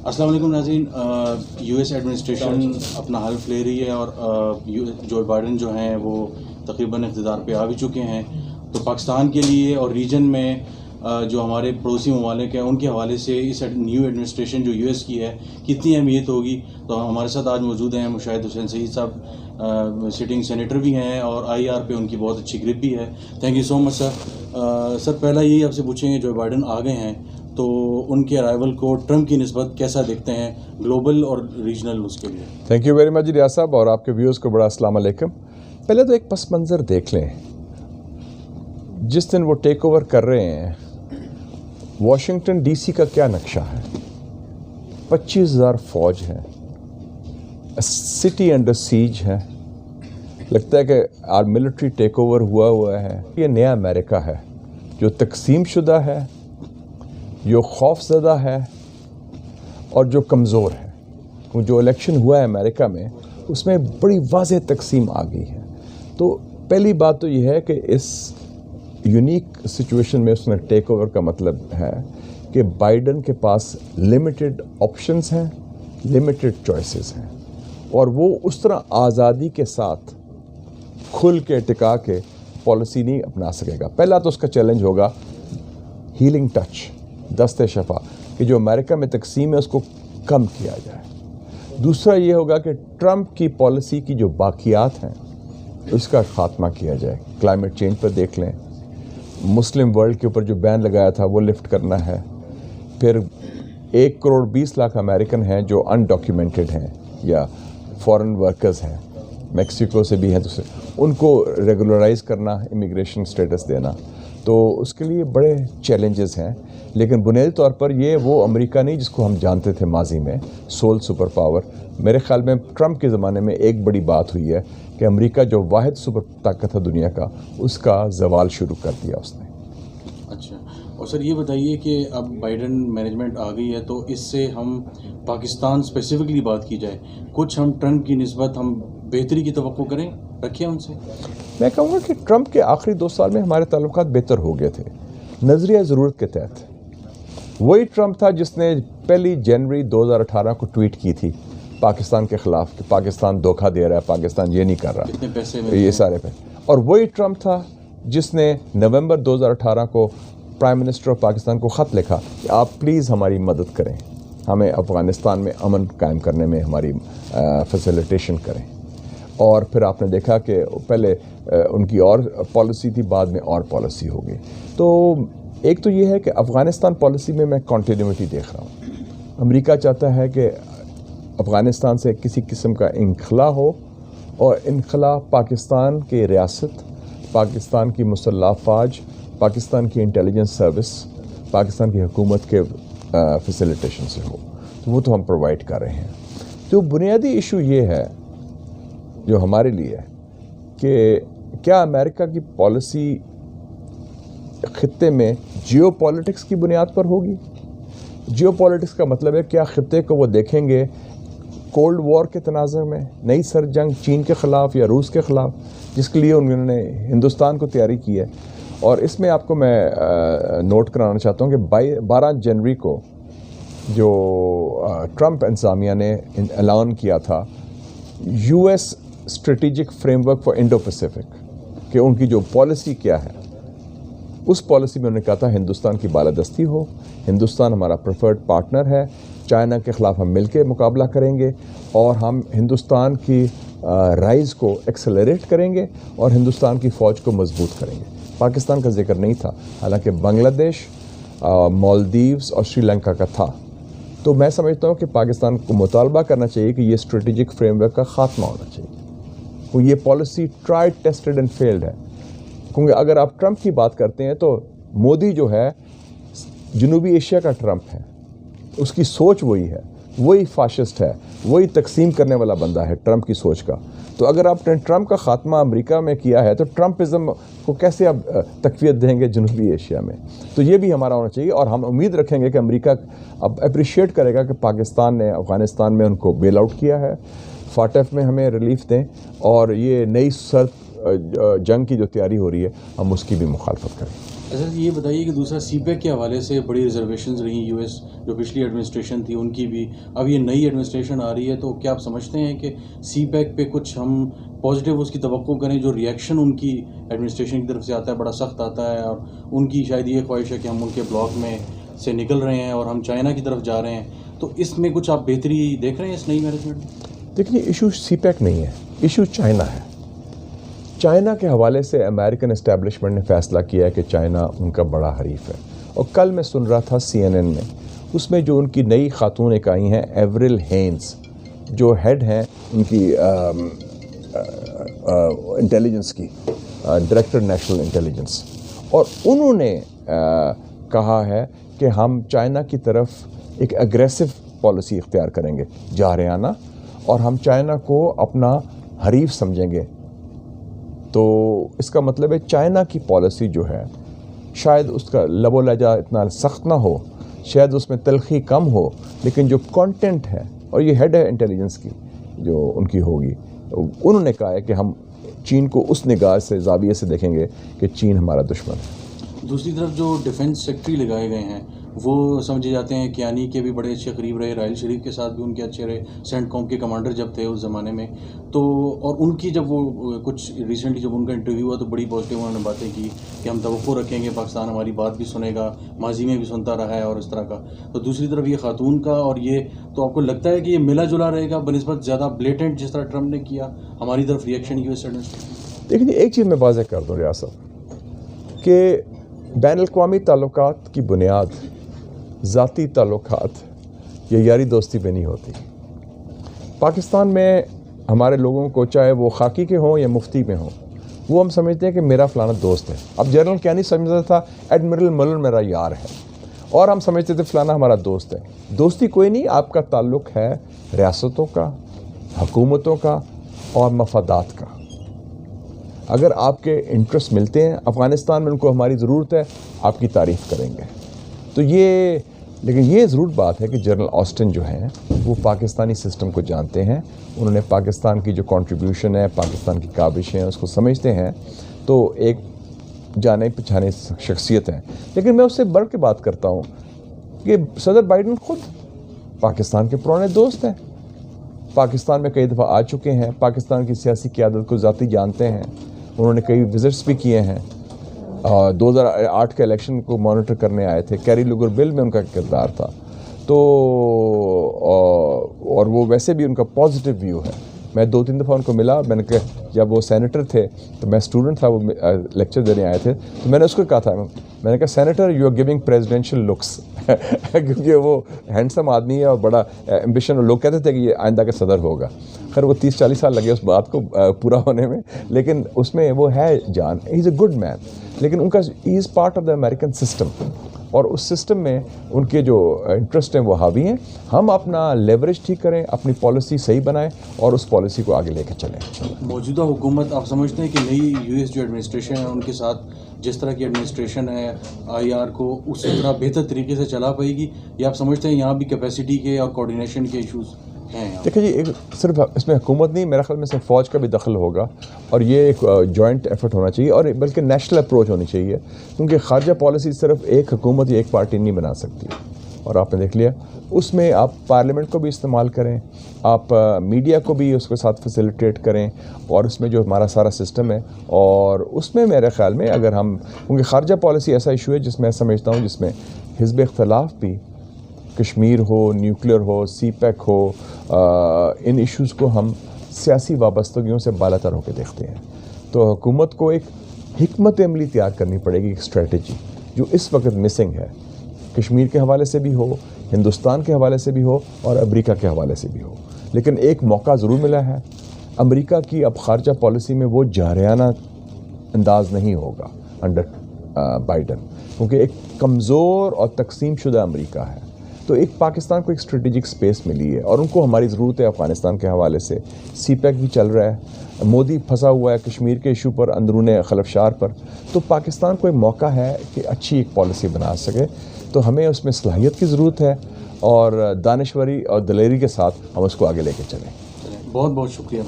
السلام علیکم ناظرین. یو ایس ایڈمنسٹریشن اپنا حلف لے رہی ہے اور جو بائیڈن جو ہیں وہ تقریباً اقتدار پہ آ بھی چکے ہیں. تو پاکستان کے لیے اور ریجن میں جو ہمارے پڑوسی ممالک ہیں ان کے حوالے سے اس نیو ایڈمنسٹریشن جو یو ایس کی ہے کتنی اہمیت ہوگی. تو ہمارے ساتھ آج موجود ہیں مشاہد حسین سعید صاحب, سٹنگ سینیٹر بھی ہیں اور آئی آر پہ ان کی بہت اچھی گرپ بھی ہے. تھینک یو سو مچ سر. سر پہلا یہی آپ سے پوچھیں گے, جو بائیڈن آ گئے ہیں تو ان کے ارائیول کو ٹرمپ کی نسبت کیسا دیکھتے ہیں گلوبل اور ریجنل اس کے لیے؟ تھینک یو ویری مچ ریاض صاحب, اور آپ کے ویوز کو بڑا السلام علیکم. پہلے تو ایک پس منظر دیکھ لیں. جس دن وہ ٹیک اوور کر رہے ہیں, واشنگٹن ڈی سی کا کیا نقشہ ہے؟ 25,000 فوج ہے, سٹی انڈر سیج ہے. لگتا ہے کہ آر ملٹری ٹیک اوور ہوا ہے. یہ نیا امریکہ ہے جو تقسیم شدہ ہے, جو خوف زدہ ہے اور جو کمزور ہے. وہ جو الیکشن ہوا ہے امریکہ میں, اس میں بڑی واضح تقسیم آ گئی ہے. تو پہلی بات تو یہ ہے کہ اس یونیک سچویشن میں اس نے ٹیک اوور کا مطلب ہے کہ بائیڈن کے پاس لمیٹڈ آپشنز ہیں, لمیٹڈ چوائسیز ہیں, اور وہ اس طرح آزادی کے ساتھ کھل کے ٹکا کے پالیسی نہیں اپنا سکے گا. پہلا تو اس کا چیلنج ہوگا ہیلنگ ٹچ, دست شفا, کہ جو امریکہ میں تقسیم ہے اس کو کم کیا جائے. دوسرا یہ ہوگا کہ ٹرمپ کی پالیسی کی جو باقیات ہیں اس کا خاتمہ کیا جائے. کلائمیٹ چینج پر دیکھ لیں, مسلم ورلڈ کے اوپر جو بین لگایا تھا وہ لفٹ کرنا ہے. پھر 1 کروڑ 20 لاکھ امریکن ہیں جو انڈاکیومنٹڈ ہیں یا فورن ورکرز ہیں, میکسیکو سے بھی ہیں, تو ان کو ریگولرائز کرنا, امیگریشن سٹیٹس دینا. تو اس کے لیے بڑے چیلنجز ہیں. لیکن بنیادی طور پر یہ وہ امریکہ نہیں جس کو ہم جانتے تھے ماضی میں, سول سپر پاور. میرے خیال میں ٹرمپ کے زمانے میں ایک بڑی بات ہوئی ہے کہ امریکہ جو واحد سپر طاقت ہے دنیا کا, اس کا زوال شروع کر دیا اس نے. اچھا, اور سر یہ بتائیے کہ اب بائیڈن مینجمنٹ آ گئی ہے تو اس سے ہم پاکستان اسپیسیفکلی بات کی جائے, کچھ ہم ٹرمپ کی نسبت ہم بہتری کی توقع کریں, رکھیں ان سے؟ میں کہوں گا کہ ٹرمپ کے آخری 2 سال میں ہمارے تعلقات بہتر ہو گئے تھے نظریہ ضرورت کے تحت. وہی ٹرمپ تھا جس نے 1 جنوری 2018 کو ٹویٹ کی تھی پاکستان کے خلاف کہ پاکستان دھوکہ دے رہا ہے, پاکستان یہ نہیں کر رہا, اتنے پیسے یہ سارے پہ. اور وہی ٹرمپ تھا جس نے نومبر 2018 کو پرائم منسٹر آف پاکستان کو خط لکھا کہ آپ پلیز ہماری مدد کریں, ہمیں افغانستان میں امن قائم کرنے میں ہماری فیسیلیٹیشن کریں. اور پھر آپ نے دیکھا کہ پہلے ان کی اور پالیسی تھی, بعد میں اور پالیسی ہو گئی. تو ایک تو یہ ہے کہ افغانستان پالیسی میں کنٹینیوٹی دیکھ رہا ہوں. امریکہ چاہتا ہے کہ افغانستان سے کسی قسم کا انخلا ہو, اور انخلا پاکستان کی ریاست, پاکستان کی مسلح افواج, پاکستان کی انٹیلیجنس سروس, پاکستان کی حکومت کے فیسیلیٹیشن سے ہو. تو وہ تو ہم پرووائڈ کر رہے ہیں. تو بنیادی ایشو یہ ہے جو ہمارے لیے کہ کیا امریکہ کی پالیسی خطے میں جیو پولیٹکس کی بنیاد پر ہوگی؟ جیو پولیٹکس کا مطلب ہے کیا خطے کو وہ دیکھیں گے کولڈ وار کے تناظر میں, نئی سر جنگ چین کے خلاف یا روس کے خلاف, جس کے لیے انہوں نے ہندوستان کو تیاری کی ہے. اور اس میں آپ کو میں نوٹ کرانا چاہتا ہوں کہ 12 جنوری کو جو ٹرمپ انتظامیہ نے اعلان کیا تھا U S strategic framework for Indo Pacific, کہ ان کی جو پالیسی کیا ہے, اس پالیسی میں انہوں نے کہا تھا ہندوستان کی بالادستی ہو, ہندوستان ہمارا پریفرڈ پارٹنر ہے, چائنا کے خلاف ہم مل کے مقابلہ کریں گے, اور ہم ہندوستان کی رائز کو ایکسلریٹ کریں گے, اور ہندوستان کی فوج کو مضبوط کریں گے. پاکستان کا ذکر نہیں تھا, حالانکہ بنگلہ دیش, مالدیوز اور سری لنکا کا تھا. تو میں سمجھتا ہوں کہ پاکستان کو مطالبہ کرنا چاہیے کہ یہ اسٹریٹجک فریم ورک کا خاتمہ ہونا چاہیے. یہ policy tried tested and field ہے. کیونکہ اگر آپ ٹرمپ کی بات کرتے ہیں تو مودی جو ہے جنوبی ایشیا کا ٹرمپ ہے, اس کی سوچ وہی ہے, وہی فاشسٹ ہے, وہی تقسیم کرنے والا بندہ ہے ٹرمپ کی سوچ کا. تو اگر آپ نے ٹرمپ کا خاتمہ امریکہ میں کیا ہے تو ٹرمپزم کو کیسے آپ تقویت دیں گے جنوبی ایشیا میں؟ تو یہ بھی ہمارا ہونا چاہیے, اور ہم امید رکھیں گے کہ امریکہ اب اپریشیٹ کرے گا کہ پاکستان نے افغانستان میں ان کو بیل آؤٹ کیا ہے, فاٹف میں ہمیں ریلیف دیں, اور یہ نئی سرد جنگ کی جو تیاری ہو رہی ہے ہم اس کی بھی مخالفت کریں. اچھا یہ بتائیے کہ دوسرا سی پیک کے حوالے سے بڑی ریزرویشنز رہیں یو ایس جو پچھلی ایڈمنسٹریشن تھی ان کی بھی، اب یہ نئی ایڈمنسٹریشن آ رہی ہے، تو کیا آپ سمجھتے ہیں کہ سی پیک پہ کچھ ہم پازیٹیو اس کی توقع کریں؟ جو ریئیکشن ان کی ایڈمنسٹریشن کی طرف سے آتا ہے بڑا سخت آتا ہے، اور ان کی شاید یہ خواہش ہے کہ ہم ان کے بلاک میں سے نکل رہے ہیں اور ہم چائنا کی طرف جا رہے ہیں، تو اس میں کچھ آپ بہتری دیکھ رہے ہیں اس نئی مینجمنٹ میں؟ دیکھیے ایشو سی پیک نہیں ہے، ایشو چائنا ہے. چائنا کے حوالے سے امریکن اسٹیبلشمنٹ نے فیصلہ کیا ہے کہ چائنا ان کا بڑا حریف ہے. اور کل میں سن رہا تھا CNN میں، اس میں جو ان کی نئی خاتون ایک آئی ہیں ایوریل ہینز، جو ہیڈ ہیں ان کی انٹیلیجنس کی، ڈائریکٹر نیشنل انٹیلیجنس، اور انہوں نے کہا ہے کہ ہم چائنا کی طرف ایک اگریسو پالیسی اختیار کریں گے جارحانہ، اور ہم چائنا کو اپنا حریف سمجھیں گے. تو اس کا مطلب ہے چائنا کی پالیسی جو ہے شاید اس کا لب و لہجہ اتنا سخت نہ ہو، شاید اس میں تلخی کم ہو، لیکن جو کانٹینٹ ہے، اور یہ ہیڈ ہے انٹیلیجنس کی جو ان کی ہوگی، انہوں نے کہا ہے کہ ہم چین کو اس نگاہ سے زاویے سے دیکھیں گے کہ چین ہمارا دشمن ہے. دوسری طرف جو ڈیفنس سیکٹری لگائے گئے ہیں وہ سمجھے جاتے ہیں کیانی کے بھی بڑے اچھے قریب رہے، راحیل شریف کے ساتھ بھی ان کے اچھے رہے، سینٹ کوم کے کمانڈر جب تھے اس زمانے میں، تو اور ان کی جب وہ کچھ ریسنٹلی جب ان کا انٹرویو ہوا تو بڑی پازیٹیو انہوں نے باتیں کی کہ ہم توقع رکھیں گے پاکستان ہماری بات بھی سنے گا، ماضی میں بھی سنتا رہا ہے اور اس طرح کا. تو دوسری طرف یہ خاتون کا، اور یہ تو آپ کو لگتا ہے کہ یہ ملا جلا رہے گا بنسبت زیادہ بلیٹنٹ جس طرح ٹرمپ نے کیا ہماری طرف ریئیکشن یو ایس ایڈمنسٹریشن؟ لیکن ایک چیز میں واضح کر دوں ریاست کہ بین الاقوامی تعلقات کی بنیاد ذاتی تعلقات یا یاری دوستی پہ نہیں ہوتی. پاکستان میں ہمارے لوگوں کو چاہے وہ خاکی کے ہوں یا مفتی میں ہوں، وہ ہم سمجھتے ہیں کہ میرا فلانا دوست ہے. اب جنرل کیانی سمجھتا تھا ایڈمرل ملر میرا یار ہے، اور ہم سمجھتے تھے فلانا ہمارا دوست ہے. دوستی کوئی نہیں، آپ کا تعلق ہے ریاستوں کا، حکومتوں کا اور مفادات کا. اگر آپ کے انٹرسٹ ملتے ہیں، افغانستان میں ان کو ہماری ضرورت ہے، آپ کی تعریف کریں گے. تو لیکن یہ ضرور بات ہے کہ جنرل آسٹن جو ہیں وہ پاکستانی سسٹم کو جانتے ہیں، انہوں نے پاکستان کی جو کنٹریبیوشن ہے، پاکستان کی کاوشیں ہیں، اس کو سمجھتے ہیں. تو ایک جانے پہچانے شخصیت ہیں. لیکن میں اس سے بڑھ کے بات کرتا ہوں کہ صدر بائیڈن خود پاکستان کے پرانے دوست ہیں، پاکستان میں کئی دفعہ آ چکے ہیں، پاکستان کی سیاسی قیادت کو ذاتی جانتے ہیں، انہوں نے کئی وزٹس بھی کیے ہیں. 2008 کے الیکشن کو مانیٹر کرنے آئے تھے، کیری لوگر بل میں ان کا کردار تھا. تو اور وہ ویسے بھی ان کا پازیٹیو ویو ہے. میں 2-3 دفعہ ان کو ملا، میں نے کہا جب وہ سینیٹر تھے تو میں اسٹوڈنٹ تھا، وہ لیکچر دینے آئے تھے، تو میں نے اس کو کہا تھا، میں نے کہا senator you are giving presidential looks, کیونکہ وہ ہینڈسم آدمی ہے اور بڑا ایمبیشن، اور لوگ کہتے تھے کہ یہ آئندہ کا صدر ہوگا. خیر وہ 30-40 سال لگے اس بات کو پورا ہونے میں، لیکن اس میں وہ ہے جان، ہی از اے گڈ مین. لیکن ان کا he is part of the American system, اور اس سسٹم میں ان کے جو انٹرسٹ ہیں وہ حاوی ہیں. ہم اپنا لیوریج ٹھیک کریں، اپنی پالیسی صحیح بنائیں اور اس پالیسی کو آگے لے کے چلیں. موجودہ حکومت آپ سمجھتے ہیں کہ نئی یو ایس جو ایڈمنسٹریشن ہے ان کے ساتھ جس طرح کی ایڈمنسٹریشن ہے IR کو اسی طرح بہتر طریقے سے چلا پائے گی، یا آپ سمجھتے ہیں یہاں بھی کیپیسٹی کے اور کوآرڈینیشن کے ایشوز ہیں؟ دیکھیں جی، صرف اس میں حکومت نہیں، میرا خیال میں صرف فوج کا بھی دخل ہوگا، اور یہ ایک جوائنٹ ایفرٹ ہونا چاہیے، اور بلکہ نیشنل اپروچ ہونی چاہیے، کیونکہ خارجہ پالیسی صرف ایک حکومت یا ایک پارٹی نہیں بنا سکتی. اور آپ نے دیکھ لیا اس میں آپ پارلیمنٹ کو بھی استعمال کریں، آپ میڈیا کو بھی اس کے ساتھ فیسیلیٹیٹ کریں، اور اس میں جو ہمارا سارا سسٹم ہے، اور اس میں میرے خیال میں اگر ہم، کیونکہ خارجہ پالیسی ایسا ایشو ہے جس میں سمجھتا ہوں جس میں حزب اختلاف بھی، کشمیر ہو، نیوکلیر ہو، سی پیک ہو، ان ایشوز کو ہم سیاسی وابستگیوں سے بالا تر ہو کے دیکھتے ہیں. تو حکومت کو ایک حکمت عملی تیار کرنی پڑے گی، ایک اسٹریٹجی جو اس وقت مسنگ ہے، کشمیر کے حوالے سے بھی ہو، ہندوستان کے حوالے سے بھی ہو، اور امریکہ کے حوالے سے بھی ہو. لیکن ایک موقع ضرور ملا ہے، امریکہ کی اب خارجہ پالیسی میں وہ جارحانہ انداز نہیں ہوگا انڈر بائیڈن، کیونکہ ایک کمزور اور تقسیم شدہ امریکہ ہے. تو ایک پاکستان کو ایک اسٹریٹجک سپیس ملی ہے، اور ان کو ہماری ضرورت ہے افغانستان کے حوالے سے. سی پیک بھی چل رہا ہے، مودی پھنسا ہوا ہے کشمیر کے ایشو پر، اندرون خلفشار پر. تو پاکستان کو ایک موقع ہے کہ اچھی ایک پالیسی بنا سکے. تو ہمیں اس میں صلاحیت کی ضرورت ہے، اور دانشوری اور دلیری کے ساتھ ہم اس کو آگے لے کے چلیں. بہت بہت شکریہ.